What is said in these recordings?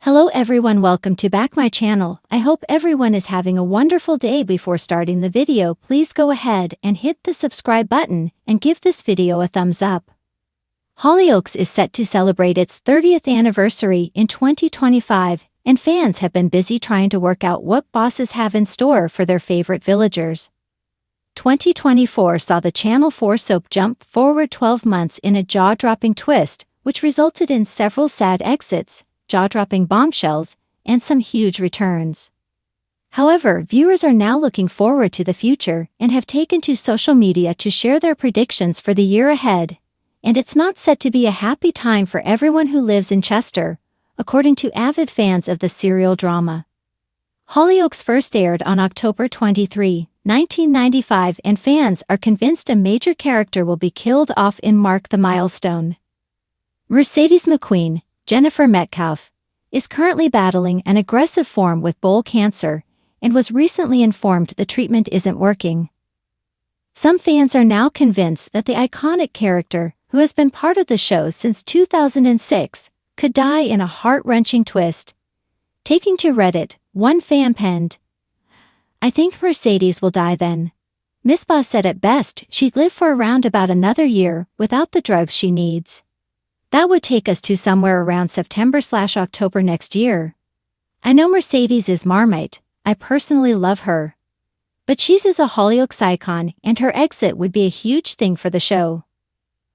Hello everyone, welcome to back my channel. I hope everyone is having a wonderful day. Before starting the video, please go ahead and hit the subscribe button and give this video a thumbs up. Hollyoaks is set to celebrate its 30th anniversary in 2025, and fans have been busy trying to work out what bosses have in store for their favorite villagers. 2024 saw the Channel 4 soap jump forward 12 months in a jaw-dropping twist, which resulted in several sad exits, jaw-dropping bombshells, and some huge returns. However, viewers are now looking forward to the future and have taken to social media to share their predictions for the year ahead. And it's not set to be a happy time for everyone who lives in Chester, according to avid fans of the serial drama. Hollyoaks first aired on October 23, 1995, and fans are convinced a major character will be killed off in Mark the Milestone. Mercedes McQueen, Jennifer Metcalf, is currently battling an aggressive form with bowel cancer and was recently informed the treatment isn't working. Some fans are now convinced that the iconic character, who has been part of the show since 2006, could die in a heart-wrenching twist. Taking to Reddit, one fan penned, "I think Mercedes will die then. Miss Boss said at best she'd live for around about another year without the drugs she needs. That would take us to somewhere around September/October next year. I know Mercedes is Marmite, I personally love her. But she's a Hollyoaks icon and her exit would be a huge thing for the show."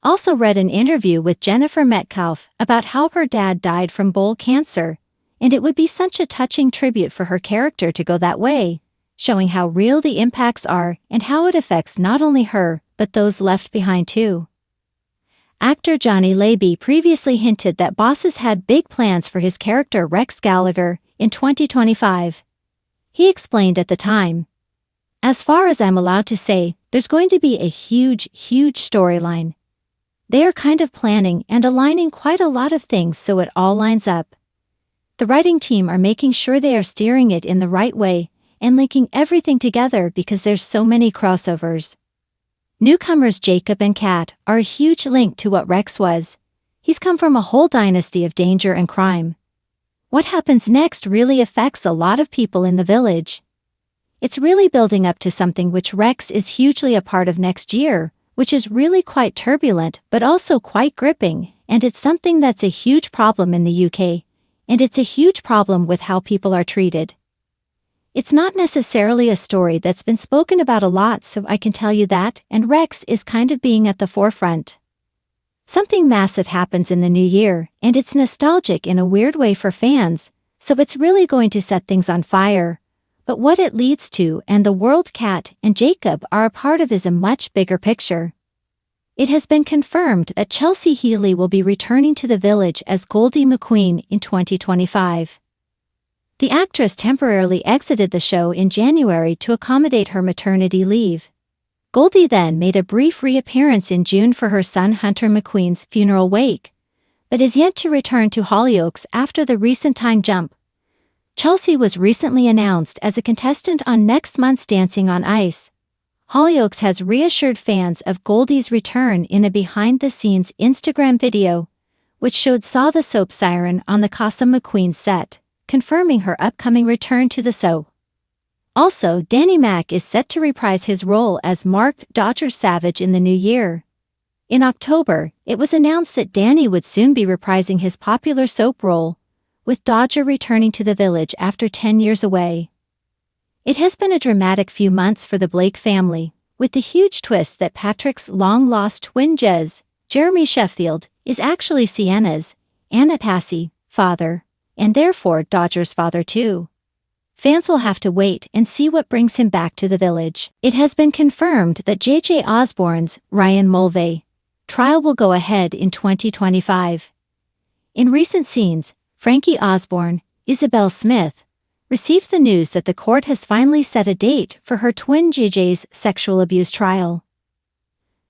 Also read an interview with Jennifer Metcalf about how her dad died from bowel cancer, and it would be such a touching tribute for her character to go that way, showing how real the impacts are and how it affects not only her, but those left behind too. Actor Johnny Labey previously hinted that bosses had big plans for his character Rex Gallagher in 2025. He explained at the time, "As far as I'm allowed to say, there's going to be a huge storyline. They are kind of planning and aligning quite a lot of things so it all lines up. The writing team are making sure they are steering it in the right way and linking everything together because there's so many crossovers." Newcomers Jacob and Kat are a huge link to what Rex was. He's come from a whole dynasty of danger and crime. What happens next really affects a lot of people in the village. It's really building up to something which Rex is hugely a part of next year, which is really quite turbulent but also quite gripping, and it's something that's a huge problem in the UK, and it's a huge problem with how people are treated. It's not necessarily a story that's been spoken about a lot, so I can tell you that, and Rex is kind of being at the forefront. Something massive happens in the new year, and it's nostalgic in a weird way for fans, so it's really going to set things on fire. But what it leads to and the world Kat and Jacob are a part of is a much bigger picture. It has been confirmed that Chelsea Healy will be returning to the village as Goldie McQueen in 2025. The actress temporarily exited the show in January to accommodate her maternity leave. Goldie then made a brief reappearance in June for her son Hunter McQueen's funeral wake, but is yet to return to Hollyoaks after the recent time jump. Chelsea was recently announced as a contestant on next month's Dancing on Ice. Hollyoaks has reassured fans of Goldie's return in a behind-the-scenes Instagram video, which saw the soap siren on the Casa McQueen set, confirming her upcoming return to the soap. Also, Danny Mac is set to reprise his role as Mark Dodger Savage in the new year. In October, it was announced that Danny would soon be reprising his popular soap role, with Dodger returning to the village after 10 years away. It has been a dramatic few months for the Blake family, with the huge twist that Patrick's long-lost twin Jez, Jeremy Sheffield, is actually Sienna's, Anna Passy, father, and therefore Dodger's father too. Fans will have to wait and see what brings him back to the village. It has been confirmed that J.J. Osborne's Ryan Mulvey trial will go ahead in 2025. In recent scenes, Frankie Osborne, Isabel Smith, received the news that the court has finally set a date for her twin JJ's sexual abuse trial.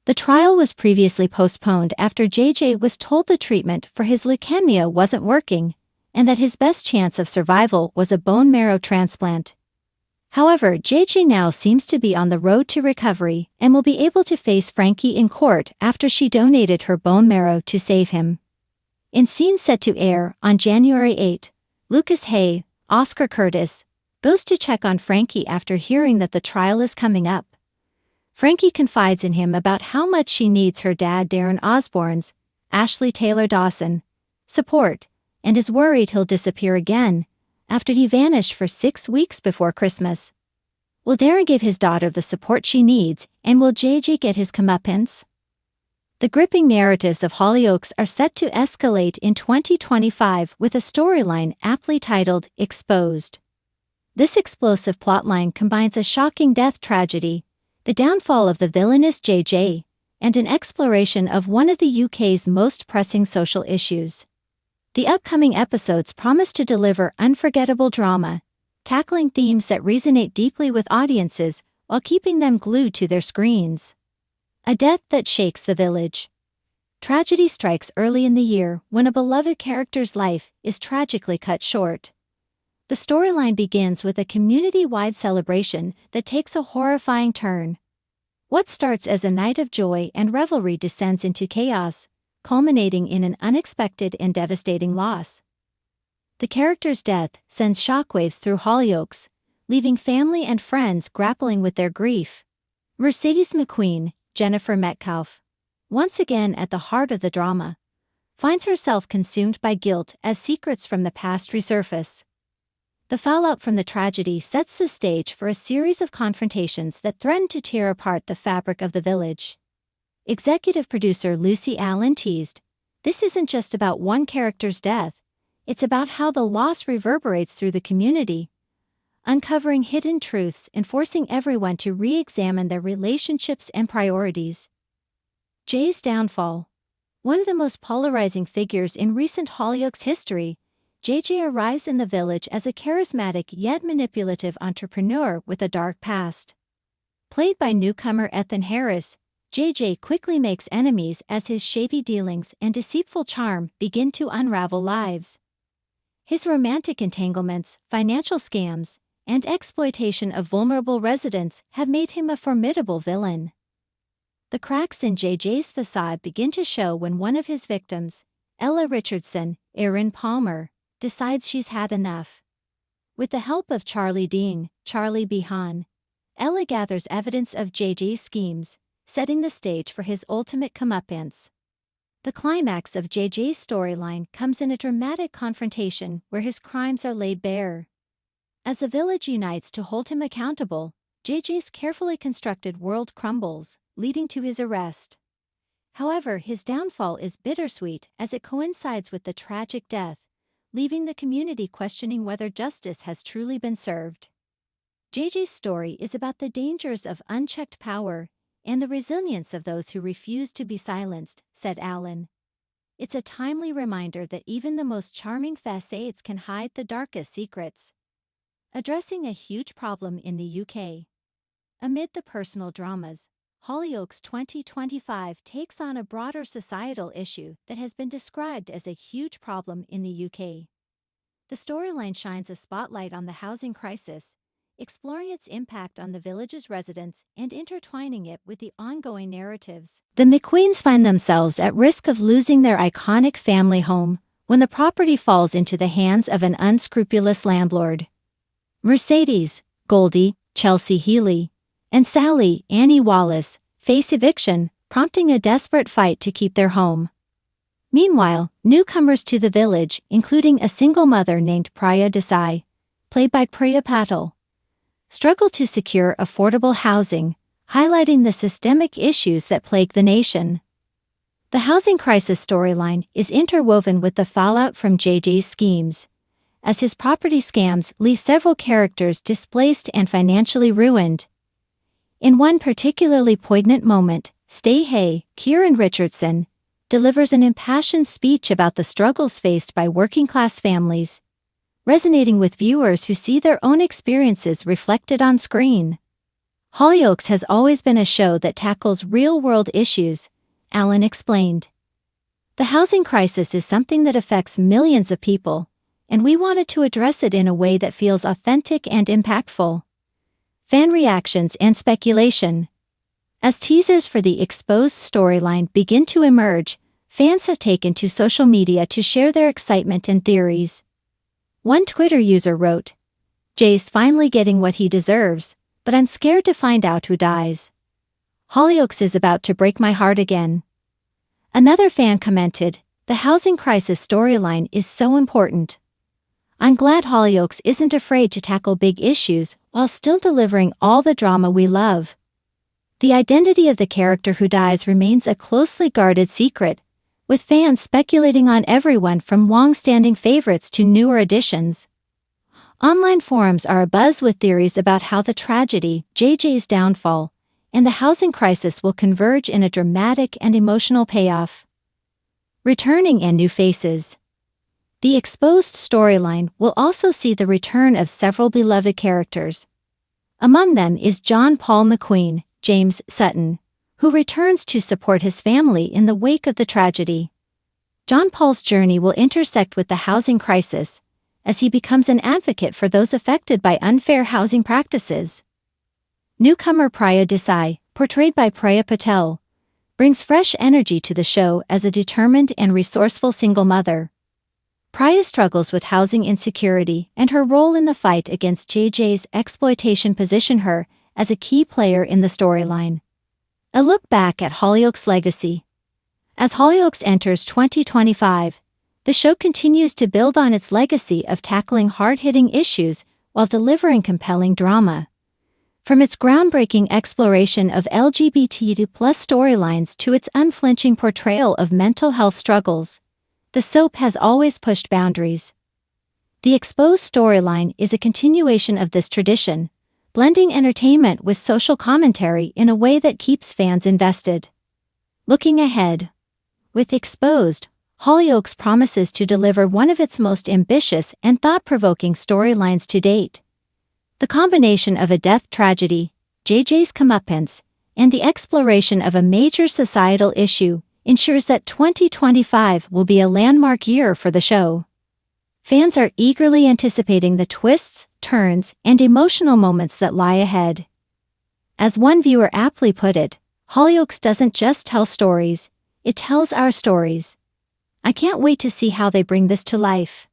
The trial was previously postponed after JJ was told the treatment for his leukemia wasn't working, and that his best chance of survival was a bone marrow transplant. However, JJ now seems to be on the road to recovery and will be able to face Frankie in court after she donated her bone marrow to save him. In scenes set to air on January 8, Lucas Hay, Oscar Curtis, goes to check on Frankie after hearing that the trial is coming up. Frankie confides in him about how much she needs her dad Darren Osborne's, Ashley Taylor Dawson, support, and is worried he'll disappear again, after he vanished for 6 weeks before Christmas. Will Darren give his daughter the support she needs, and will JJ get his comeuppance? The gripping narratives of Hollyoaks are set to escalate in 2025 with a storyline aptly titled Exposed. This explosive plotline combines a shocking death tragedy, the downfall of the villainous JJ, and an exploration of one of the UK's most pressing social issues. The upcoming episodes promise to deliver unforgettable drama, tackling themes that resonate deeply with audiences while keeping them glued to their screens. A death that shakes the village. Tragedy strikes early in the year when a beloved character's life is tragically cut short. The storyline begins with a community-wide celebration that takes a horrifying turn. What starts as a night of joy and revelry descends into chaos, culminating in an unexpected and devastating loss. The character's death sends shockwaves through Hollyoaks, leaving family and friends grappling with their grief. Mercedes McQueen, Jennifer Metcalfe, once again at the heart of the drama, finds herself consumed by guilt as secrets from the past resurface. The fallout from the tragedy sets the stage for a series of confrontations that threaten to tear apart the fabric of the village. Executive producer Lucy Allen teased, "This isn't just about one character's death, it's about how the loss reverberates through the community, uncovering hidden truths and forcing everyone to re-examine their relationships and priorities." Jay's downfall. One of the most polarizing figures in recent Hollyoaks history, JJ arrives in the village as a charismatic yet manipulative entrepreneur with a dark past. Played by newcomer Ethan Harris, JJ quickly makes enemies as his shady dealings and deceitful charm begin to unravel lives. His romantic entanglements, financial scams, and exploitation of vulnerable residents have made him a formidable villain. The cracks in JJ's facade begin to show when one of his victims, Ella Richardson, Erin Palmer, decides she's had enough. With the help of Charlie Dean, Charlie Behan, Ella gathers evidence of JJ's schemes, setting the stage for his ultimate comeuppance. The climax of JJ's storyline comes in a dramatic confrontation where his crimes are laid bare. As the village unites to hold him accountable, JJ's carefully constructed world crumbles, leading to his arrest. However, his downfall is bittersweet as it coincides with the tragic death, leaving the community questioning whether justice has truly been served. JJ's story is about the dangers of unchecked power and the resilience of those who refuse to be silenced, said Allen. It's a timely reminder that even the most charming facades can hide the darkest secrets. Addressing a huge problem in the UK. Amid the personal dramas, Hollyoaks 2025 takes on a broader societal issue that has been described as a huge problem in the UK. The storyline shines a spotlight on the housing crisis, exploring its impact on the village's residents and intertwining it with the ongoing narratives. The McQueens find themselves at risk of losing their iconic family home when the property falls into the hands of an unscrupulous landlord. Mercedes, Goldie, Chelsea Healy, and Sally, Annie Wallace, face eviction, prompting a desperate fight to keep their home. Meanwhile, newcomers to the village, including a single mother named Priya Desai, played by Priya Patil, struggle to secure affordable housing, highlighting the systemic issues that plague the nation. The housing crisis storyline is interwoven with the fallout from JJ's schemes, as his property scams leave several characters displaced and financially ruined. In one particularly poignant moment, Stay Hay, Kieran Richardson, delivers an impassioned speech about the struggles faced by working-class families, resonating with viewers who see their own experiences reflected on screen. Hollyoaks has always been a show that tackles real-world issues, Allen explained. The housing crisis is something that affects millions of people, and we wanted to address it in a way that feels authentic and impactful. Fan reactions and speculation. As teasers for the Exposed storyline begin to emerge, fans have taken to social media to share their excitement and theories. One Twitter user wrote, "Jay's finally getting what he deserves, but I'm scared to find out who dies. Hollyoaks is about to break my heart again." Another fan commented, "The housing crisis storyline is so important. I'm glad Hollyoaks isn't afraid to tackle big issues while still delivering all the drama we love." The identity of the character who dies remains a closely guarded secret, with fans speculating on everyone from long-standing favorites to newer additions. Online forums are abuzz with theories about how the tragedy, JJ's downfall, and the housing crisis will converge in a dramatic and emotional payoff. Returning and new faces. The exposed storyline will also see the return of several beloved characters. Among them is John Paul McQueen, James Sutton, who returns to support his family in the wake of the tragedy. John Paul's journey will intersect with the housing crisis, as he becomes an advocate for those affected by unfair housing practices. Newcomer Priya Desai, portrayed by Priya Patel, brings fresh energy to the show as a determined and resourceful single mother. Priya struggles with housing insecurity, and her role in the fight against JJ's exploitation position her as a key player in the storyline. A look back at Hollyoaks' legacy. As Hollyoaks enters 2025, the show continues to build on its legacy of tackling hard-hitting issues while delivering compelling drama. From its groundbreaking exploration of LGBTQ+ storylines to its unflinching portrayal of mental health struggles, the soap has always pushed boundaries. The exposed storyline is a continuation of this tradition, blending entertainment with social commentary in a way that keeps fans invested. Looking ahead. With Exposed, Hollyoaks promises to deliver one of its most ambitious and thought-provoking storylines to date. The combination of a death tragedy, JJ's comeuppance, and the exploration of a major societal issue ensures that 2025 will be a landmark year for the show. Fans are eagerly anticipating the twists, turns, and emotional moments that lie ahead. As one viewer aptly put it, Hollyoaks doesn't just tell stories, it tells our stories. I can't wait to see how they bring this to life.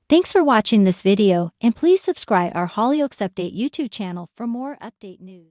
Thanks for watching this video, and please subscribe our Hollyoaks Update YouTube channel for more update news.